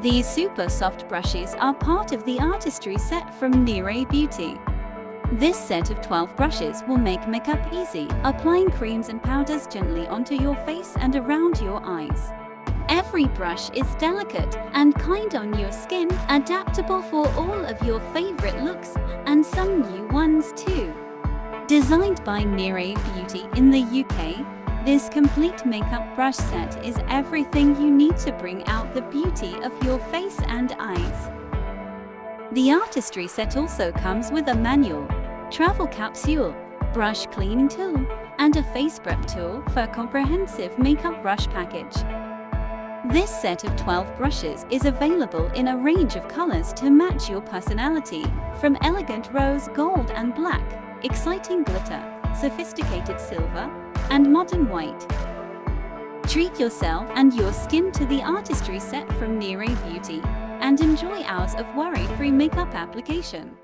These super soft brushes are part of the Artistry Set from Niré Beauty. This set of 12 brushes will make makeup easy, applying creams and powders gently onto your face and around your eyes. Every brush is delicate and kind on your skin, adaptable for all of your favorite looks and some new ones too. Designed by Niré Beauty in the UK, this complete makeup brush set is everything you need to bring out the beauty of your face and eyes. The Artistry Set also comes with a manual, travel capsule, brush cleaning tool, and a face prep tool for a comprehensive makeup brush package. This set of 12 brushes is available in a range of colors to match your personality, from elegant rose, gold and black, exciting glitter, sophisticated silver, and modern white. Treat yourself and your skin to the Artistry Set from Niré Beauty and enjoy hours of worry-free makeup application.